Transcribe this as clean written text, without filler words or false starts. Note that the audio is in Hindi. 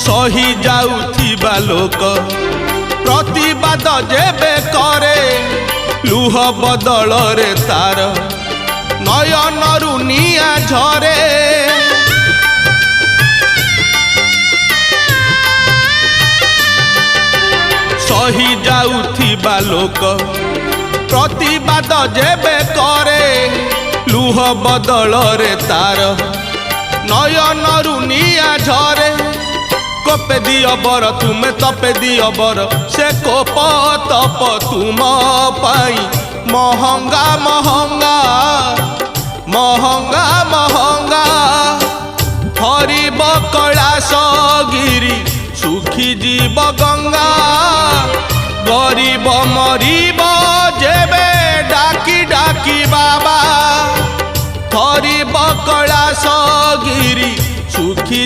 सही जाउथिबा लोक प्रतिवाद जेबे करे लुह बदल रे तार नयनरु निया झरे सही जाउथिबा लोक प्रतिवाद जेबे करे लुह बदल रे तार नयनरु निया झरे कोपे दियो बर तुमे तपे दियो बर से कोप तप तुम पाई महंगा महंगा महंगा महंगा हरिब कैलाश गिरी सुखी जीव गंगा गरीब मरीब जेबे डाकी डाकी बाबा हरिब कैलाश गिरी सुखी